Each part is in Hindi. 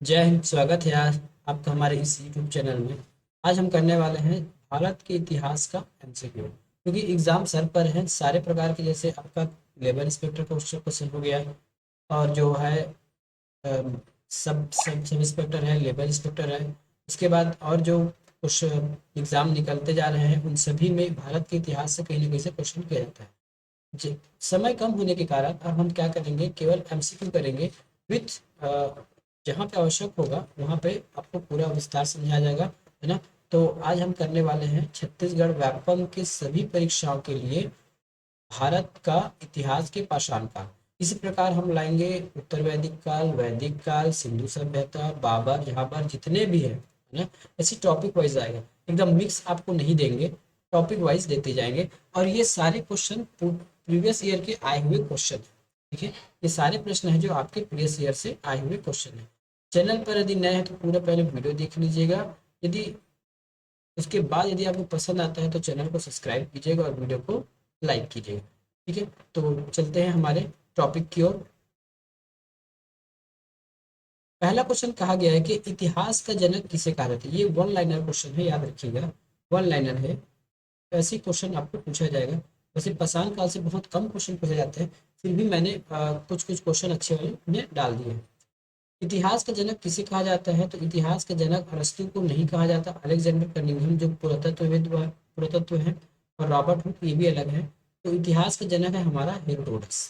जय हिंद। स्वागत है आज आपका हमारे इस यूट्यूब चैनल में। आज हम करने वाले हैं भारत के इतिहास का एमसीक्यू, क्योंकि एग्जाम सर पर है सारे प्रकार के। जैसे आपका लेबर इंस्पेक्टर का क्वेश्चन हो गया, और जो है अम, सब इंस्पेक्टर है, लेबर इंस्पेक्टर है। उसके बाद और जो कुछ एग्जाम निकलते जा रहे हैं उन सभी में भारत के इतिहास से कहीं ना कहीं से क्वेश्चन किया जाता है। जी, समय कम होने के कारण अब हम क्या करेंगे, केवल एमसीक्यू करेंगे विथ जहाँ पे आवश्यक होगा वहाँ पे आपको पूरा विस्तार समझाया जाएगा, है ना। तो आज हम करने वाले हैं छत्तीसगढ़ व्यापम के सभी परीक्षाओं के लिए भारत का इतिहास के पाषाण काल। इसी प्रकार हम लाएंगे उत्तर वैदिक काल, सिंधु सभ्यता, बाबर जहाबर जितने भी हैं, है ना। ऐसे टॉपिक वाइज आएगा, एकदम मिक्स आपको नहीं देंगे, टॉपिक वाइज देते जाएंगे। और ये सारे क्वेश्चन प्रीवियस ईयर के आए हुए क्वेश्चन है, ठीक है। ये सारे प्रश्न हैं जो आपके प्रीवियस ईयर से आए हुए क्वेश्चन है। चैनल पर यदि नए हैं तो पूरा पहले वीडियो देख लीजिएगा। यदि उसके बाद यदि आपको पसंद आता है तो चैनल को सब्सक्राइब कीजिएगा और वीडियो को लाइक कीजिएगा, ठीक है। तो चलते हैं हमारे टॉपिक की ओर। पहला क्वेश्चन कहा गया है कि इतिहास का जनक किसे कहा जाता है। ये वन लाइनर क्वेश्चन है, याद रखिएगा, वन लाइनर है। ऐसे क्वेश्चन आपको पूछा जाएगा। वैसे पाषाण काल से बहुत कम क्वेश्चन पूछे जाते हैं, फिर भी मैंने कुछ कुछ क्वेश्चन अच्छे वाले में डाल दिए हैं। इतिहास का जनक किसे कहा जाता है, तो इतिहास का जनक अरस्तु को नहीं कहा जाता। अलेक्जेंडर कनिंघम जो पुरातत्व है, और रॉबर्ट हुक ये भी अलग है। तो इतिहास का जनक है हमारा हेरोडोटस।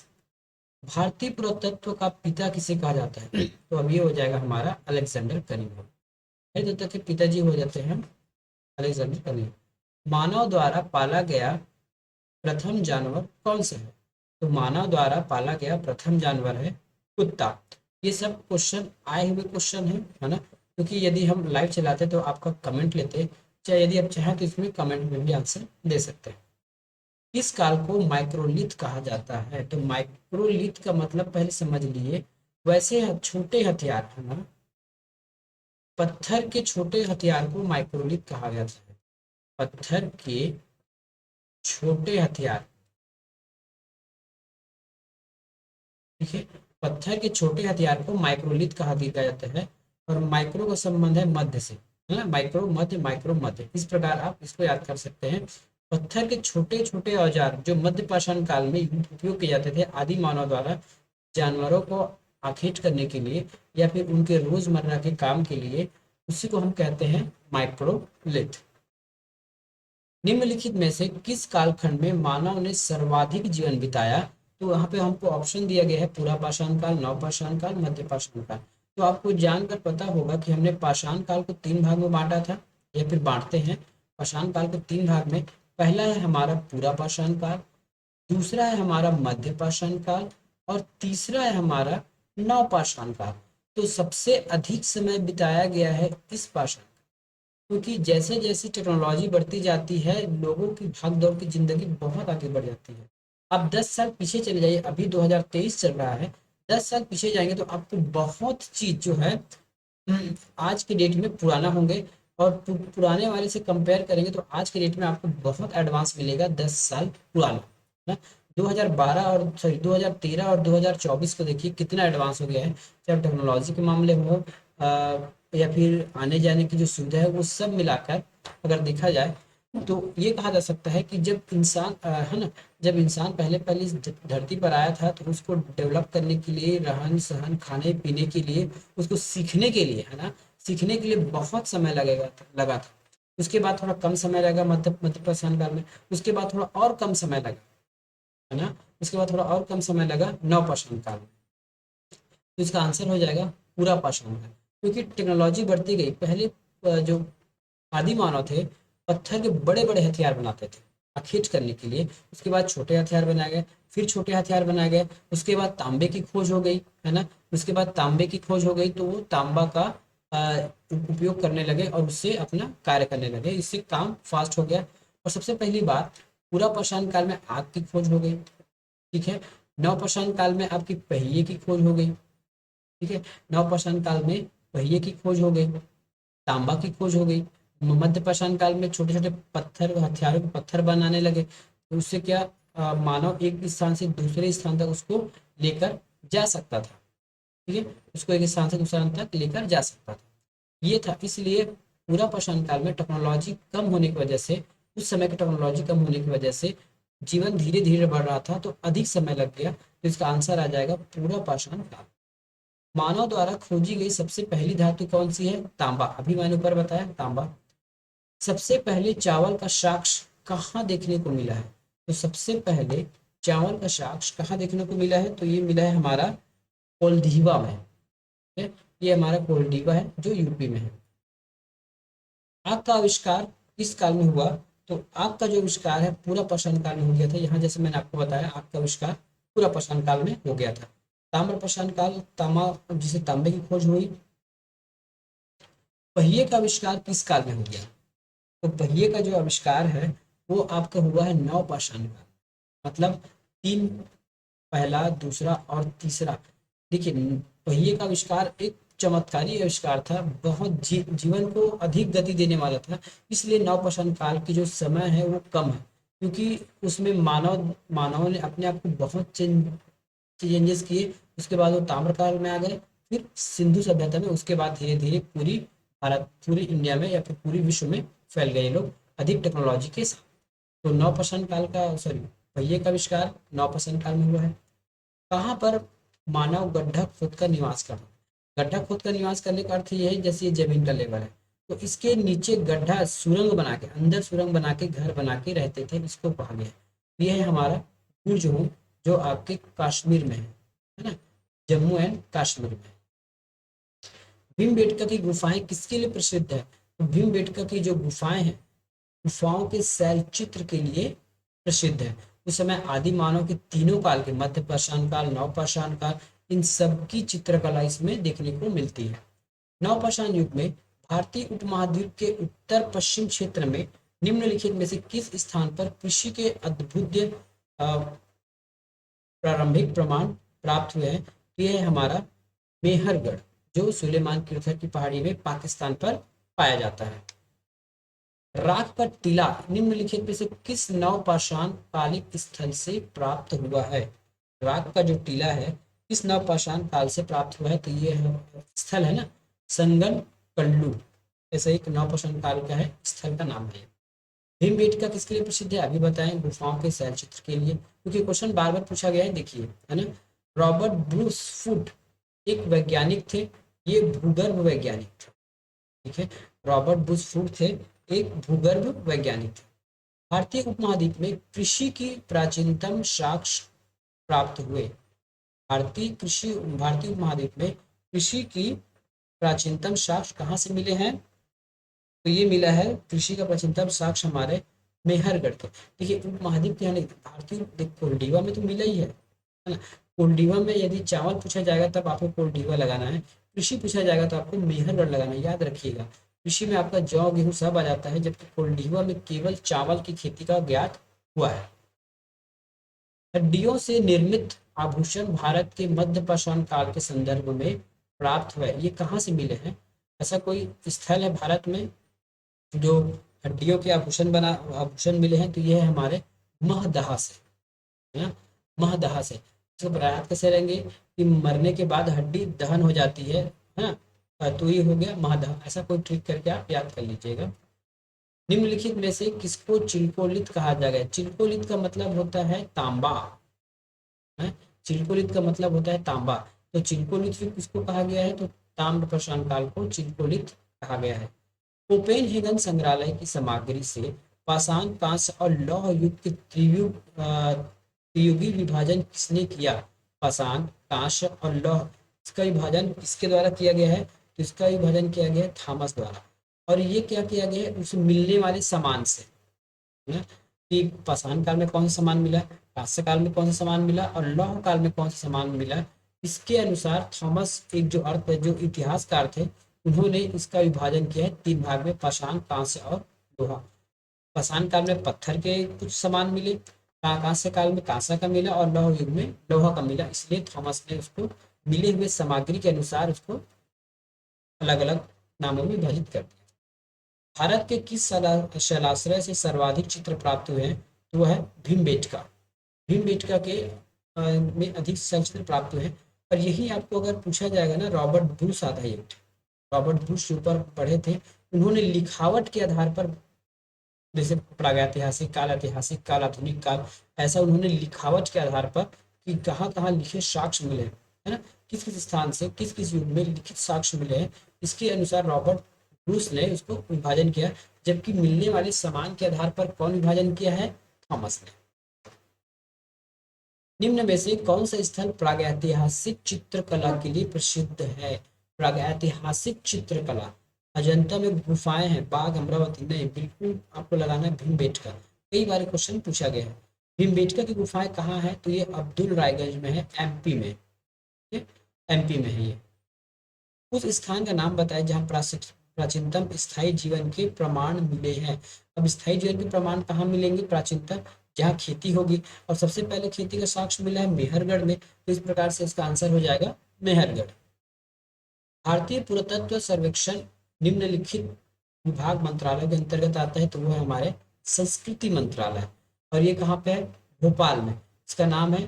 भारतीय पुरातत्व का पिता किसे कहा जाता है, तो अब ये हो जाएगा हमारा अलेक्जेंडर कनिंघम। हेरोडोटस के पिताजी हो जाते हैं अलेक्जेंडर कनिंघम। मानव द्वारा पाला गया प्रथम जानवर कौन सा है, तो मानव द्वारा पाला गया प्रथम जानवर है कुत्ता। ये सब क्वेश्चन आए हुए क्वेश्चन है ना। क्योंकि यदि हम लाइव चलाते तो आपका कमेंट लेते, चाहे यदि आप चाहें तो इसमें कमेंट में भी आंसर दे सकते हैं। इस काल को माइक्रोलिथ कहा जाता है, तो माइक्रोलिथ का मतलब पहले समझ लिए। वैसे छोटे हथियार है ना, पत्थर के छोटे हथियार को माइक्रोलिथ कहा जाता है। पत्थर के छोटे हथियार, ठीक है, पत्थर के छोटे हथियार को माइक्रोलिथ कहा दिया जाता है। और माइक्रो का संबंध है मध्य से, है ना। माइक्रो मध्य, इस प्रकार आप इसको याद कर सकते हैं। पत्थर के छोटे छोटे औजार जो मध्य पाषाण काल में उपयोग किए जाते थे आदि मानव द्वारा जानवरों को आखेट करने के लिए, या फिर उनके रोजमर्रा के काम के लिए, उसी को हम कहते हैं माइक्रोलिथ। निम्नलिखित में से किस कालखंड में मानव ने सर्वाधिक जीवन बिताया, तो यहाँ पे हमको ऑप्शन दिया गया है पूरा पाषाण काल, नवपाषाण काल, मध्य पाषाण काल। तो आपको जानकर पता होगा कि हमने पाषाण काल को तीन भाग में बांटा था, या फिर बांटते हैं पाषाण काल को तीन भाग में। पहला है हमारा पूरा पाषाण काल, दूसरा है हमारा मध्य पाषाण काल, और तीसरा है हमारा नवपाषाण काल। तो सबसे अधिक समय बिताया गया है इस पाषाण, क्योंकि जैसे जैसे टेक्नोलॉजी बढ़ती जाती है लोगों की भाग दौड़ की जिंदगी बहुत आगे बढ़ जाती है। आप 10 साल पीछे चले जाइए, अभी 2023 चल रहा है, 10 साल पीछे जाएंगे तो आपको बहुत चीज जो है आज के डेट में पुराना होंगे। और पुराने वाले से कंपेयर करेंगे तो आज के डेट में आपको बहुत एडवांस मिलेगा 10 साल पुराना, ना। 2012 और सॉरी 2013 और 2024 को देखिए कितना एडवांस हो गया है, चाहे टेक्नोलॉजी के मामले में हो या फिर आने जाने की जो सुविधा है, वो सब मिलाकर अगर देखा जाए तो ये कहा जा सकता है कि जब इंसान है ना, जब इंसान पहले पहले इस धरती पर आया था तो उसको डेवलप करने के लिए, रहन सहन, खाने पीने के लिए, उसको सीखने के लिए, है ना, सीखने के लिए बहुत समय लगा था। उसके बाद थोड़ा कम समय लगा मध्य प्रस्थान काल में, उसके बाद थोड़ा और कम समय लगा, है ना, उसके बाद थोड़ा और कम समय लगा नवपाषाण काल में। तो इसका आंसर हो जाएगा पूरा पाषाण काल। क्योंकि टेक्नोलॉजी बढ़ती गई, पहले जो आदि मानव थे पत्थर के बड़े बड़े हथियार बनाते थे आखेट करने के लिए। उसके बाद छोटे हथियार बनाए गए, फिर छोटे हथियार बनाए गए, उसके बाद तांबे की खोज हो गई, है ना। उसके बाद तांबे की खोज हो गई तो वो तांबा का उपयोग करने लगे और उससे अपना कार्य करने लगे, इससे काम फास्ट हो गया। और सबसे पहली बात, पूरा पाषाण काल में आग की खोज हो गई, ठीक है। नवपाषाण काल में आपकी पहिए की खोज हो गई, ठीक है। नवपाषाण काल में पहिए की खोज हो गई, तांबा की खोज हो गई। मध्य पाषाण काल में छोटे छोटे पत्थर, हथियारों के पत्थर बनाने लगे, तो उससे क्या मानव एक स्थान से दूसरे स्थान तक उसको लेकर जा सकता था, ठीक है, उसको एक स्थान से दूसरे स्थान तक लेकर जा सकता था। ये था, इसलिए पूरा पाषाण काल में टेक्नोलॉजी कम होने की वजह से, उस समय की टेक्नोलॉजी कम होने की वजह से जीवन धीरे धीरे बढ़ रहा था, तो अधिक समय लग गया। तो इसका आंसर आ जाएगा पूरा पाषाण काल। मानव द्वारा खोजी गई सबसे पहली धातु कौन सी है? तांबा। अभी मैंने ऊपर बताया तांबा। सबसे पहले चावल का साक्ष्य कहाँ देखने को मिला है? तो सबसे पहले चावल का साक्ष्य कहाँ देखने को मिला है? तो ये मिला है हमारा कोल्डिवा में। ठीक है? ये हमारा कोल्डिवा है जो यूपी में है। आग का आविष्कार किस काल में हुआ? तो आग का जो आविष्कार है पूरा पाषाण काल में हो गया था। यहाँ जैसे मैंने आपको बताया, आग का आविष्कार पूरा पाषाण काल में हो गया था। ताम्र पाषाण काल, तांबा जिसे तांबे की खोज हुई। पहिए का आविष्कार किस काल में हो गया? तो पहिए का जो आविष्कार है वो आपका हुआ है नवपाषाण काल, मतलब तीन, पहला, दूसरा और तीसरा। देखिए, पहिए का आविष्कार एक चमत्कारी आविष्कार था, बहुत जीवन को अधिक गति देने वाला था। इसलिए नवपाषाण काल की जो समय है वो कम है, क्योंकि उसमें मानव ने अपने आप को बहुत चेंजेस किए। उसके बाद वो ताम्रकाल में आ गए, फिर सिंधु सभ्यता में, उसके बाद धीरे धीरे पूरी भारत, पूरी इंडिया में या फिर पूरी विश्व में फैल गए लोग अधिक टेक्नोलॉजी के साथ। तो नवपाषाण काल का, सॉरी, पहिए का आविष्कार नवपाषाण काल में हुआ है। कहाँ पर मानव गड्ढा खोद कर निवास करता? गड्ढा खोद कर निवास करने का अर्थ ये है जैसे ये जमीन का लेवल है, तो इसके नीचे गड्ढा, सुरंग बना के, अंदर सुरंग बना के घर बना के रहते थे, इसको कहा गया। ये है हमारा बुर्ज हूँ, जो आपके कश्मीर में है ना, जम्मू एंड कश्मीर में। भीमबेटका की गुफाएं किसके लिए प्रसिद्ध है? तो भीमबेटका की जो गुफाएं हैं, गुफाओं के शैल चित्र के लिए प्रसिद्ध है। उस समय आदि मानव के तीनों काल के, मध्य पाषाण काल, नवपाषाण काल, इन सब की चित्रकला इसमें देखने को मिलती है। नवपाषाण युग में भारतीय उपमहाद्वीप के उत्तर पश्चिम क्षेत्र में निम्नलिखित में से किस स्थान पर कृषि के अद्भुत प्रारंभिक प्रमाण प्राप्त हुए हैं? तो यह है हमारा मेहरगढ़, जो सुलेमान की पहाड़ी में पाकिस्तान पर पाया जाता है। राख का टीला निम्नलिखित में से किस नवपाषाण कालिक स्थल से प्राप्त हुआ है? राख का जो टीला है किस नवपाषाण काल से प्राप्त हुआ है? तो ये स्थल है ना, संगन कल्लू, ऐसा एक नवपाषाण काल का है, स्थल का नाम है। भीमबेटका किसके लिए प्रसिद्ध है? अभी बताएं, गुफाओं के शैल चित्र के लिए, क्योंकि क्वेश्चन बार बार पूछा गया है, देखिए, है ना। रॉबर्ट ब्रूस फुट एक वैज्ञानिक थे, ये भूगर्भ वैज्ञानिक थे। ठीक है, रॉबर्ट ब्रूस फुट थे, एक भूगर्भ वैज्ञानिक थे। भारतीय उपमहाद्वीप में कृषि की प्राचीनतम साक्ष्य प्राप्त हुए। भारतीय उपमहाद्वीप में कृषि की प्राचीनतम साक्ष्य कहाँ से मिले हैं? तो ये मिला है कृषि का प्राचीनतम साक्ष्य हमारे मेहरगढ़ के। देखिए, उपमहाद्वीप के यानी भारतीय, कोल्डिवा में तो मिला ही है ना। कोल्डिवा में यदि चावल पूछा जाएगा तब आपको कोल्डिवा लगाना है, कृषि पूछा जाएगा तो आपको मेहरगढ़ लगाना है, याद रखिएगा। कृषि में आपका जौ गेहूं सब आ जाता है, जबकि कोल्डिवा में केवल चावल की खेती का ज्ञात हुआ है। हड्डियों से निर्मित आभूषण भारत के मध्य पाषाण काल के संदर्भ में प्राप्त हुए, ये कहाँ से मिले हैं? ऐसा कोई स्थल है भारत में जो हड्डियों के आभूषण मिले हैं? तो ये है हमारे महदहा से, है ना, महदहा से। इसको याद कैसे रहेंगे कि मरने के बाद हड्डी दहन हो जाती है ना, तो ये हो गया महदहा। ऐसा कोई ट्रिक करके आप याद कर लीजिएगा। निम्नलिखित में से किसको चिल्कोलित कहा जाएगा? चिल्कोलित का मतलब होता है तांबा, है, चिल्कोलित का मतलब होता है तांबा। तो चिल्कोलित फिर किसको कहा गया है? तो ताम्र पाषाण काल को चिल्कोलित कहा गया है। कोपेनहेगन संग्रहालय की सामग्री से पाषाण, कांस्य और लौह युग के त्रियुगी विभाजन किसने किया? पाषाण, कांस्य और लौह, इसका विभाजन किसके द्वारा किया गया है? तो इसका विभाजन किया गया है थॉमस द्वारा। और ये क्या किया गया है? उसे मिलने वाले सामान से, है ना, कि पाषाण काल में कौन सा सामान मिला, कांस्य काल में कौन सा सामान मिला और लौह काल में कौन सा सामान मिला। इसके अनुसार थॉमस, एक जो जो इतिहासकार थे, उन्होंने इसका विभाजन किया है तीन भाग में, पाषाण, कांस्य और लोहा। पाषाण काल में पत्थर के कुछ सामान मिले, कांस्य काल में कांस्य का मिला और लौह युग में लोहा का मिला। इसलिए थॉमस ने उसको मिले हुए सामग्री के अनुसार उसको अलग अलग नामों में विभाजित कर दिया। भारत के किस शैलाश्रय से सर्वाधिक चित्र प्राप्त हुए हैं? तो वह है भीमबेटका। भीमबेटका के में अधिक शैलचित्र प्राप्त हुए हैं। और यही आपको अगर पूछा जाएगा ना, रॉबर्ट ब्रूस आता है एक, रॉबर्ट ब्रूस जो ऊपर पढ़े थे, उन्होंने लिखावट के आधार पर, जैसे प्रागैतिहासिक काल, ऐतिहासिक काल, आधुनिक काल, ऐसा उन्होंने लिखावट के आधार पर कि कहाँ कहाँ लिखे साक्ष्य मिले हैं, है ना, किस किस स्थान से किस किस युग में लिखित साक्ष्य मिले हैं, इसके अनुसार रॉबर्ट ब्रूस ने उसको विभाजन किया। जबकि मिलने वाले सामान के आधार पर कौन विभाजन किया है? थॉमस ने। निम्न में से कौन सा स्थल प्रागैतिहासिक चित्रकला के लिए प्रसिद्ध है? प्रागैतिहासिक चित्रकला, अजंता में गुफाएं हैं, बाघ, अमरावती? नहीं, बिल्कुल आपको लगाना है भीमबेटका। कई बार क्वेश्चन पूछा गया है। भीमबेटका की गुफाएं कहाँ है? तो ये अब्दुल रायगंज में है, एमपी में। ठीक है, एमपी में है ये। उस स्थान का नाम बताएं जहाँ प्राचीनतम स्थायी जीवन के प्रमाण मिले हैं। अब स्थायी जीवन के प्रमाण कहाँ मिलेंगे? प्राचीनतम, जहाँ खेती होगी, और सबसे पहले खेती का साक्ष्य मिला है मेहरगढ़ में, तो इस प्रकार से इसका आंसर हो जाएगा मेहरगढ़। भारतीय पुरातत्व सर्वेक्षण निम्नलिखित विभाग मंत्रालय के अंतर्गत आता है, तो वो है हमारे संस्कृति मंत्रालय। और ये कहाँ पे है? भोपाल में। इसका नाम है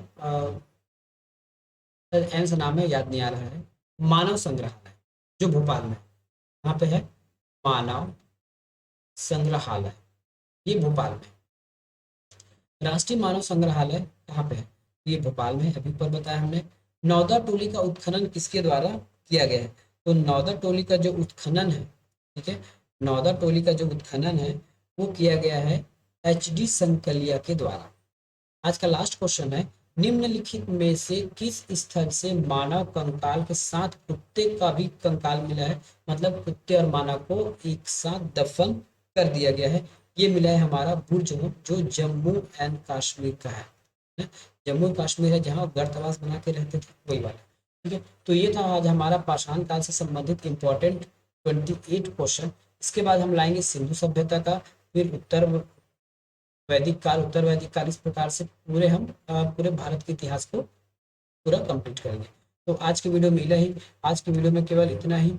एन सा नाम है, याद नहीं आ रहा है, मानव संग्रहालय, जो भोपाल में, यहाँ पे है मानव संग्रहालय, ये भोपाल में। राष्ट्रीय मानव संग्रहालय कहाँ पे है? ये भोपाल में, अभी ऊपर बताया हमने। नौदा टोली का उत्खनन किसके द्वारा किया गया है? तो नौदा टोली का जो उत्खनन है, ठीक है, नौदा टोली का जो उत्खनन है वो किया गया है एच डी संकलिया के द्वारा। आज का लास्ट क्वेश्चन है, निम्नलिखित में से किस स्थल से मानव कंकाल के साथ कुत्ते का भी कंकाल मिला है? मतलब कुत्ते और मानव को एक साथ दफन कर दिया गया है। ये मिला है हमारा बुर्ज, जो जम्मू एंड कश्मीर का है। जम्मू कश्मीर है जहाँ गर्तवास बना के रहते थे, वही वाला। ठीक है, तो ये था आज हमारा पाषाण काल से संबंधित इंपॉर्टेंट 28 क्वेश्चन। इसके बाद हम लाएंगे सिंधु सभ्यता का, फिर उत्तर वैदिक काल, उत्तर वैदिक काल, इस प्रकार से पूरे हम पूरे भारत के इतिहास को पूरा कंप्लीट करेंगे। तो आज के वीडियो में ही, आज के वीडियो में केवल इतना ही।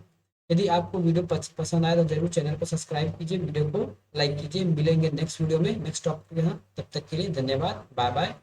यदि आपको वीडियो पसंद आए तो जरूर चैनल को सब्सक्राइब कीजिए, वीडियो को लाइक कीजिए। मिलेंगे नेक्स्ट वीडियो में नेक्स्ट टॉपिक के साथ, तब तक के लिए धन्यवाद, बाय बाय।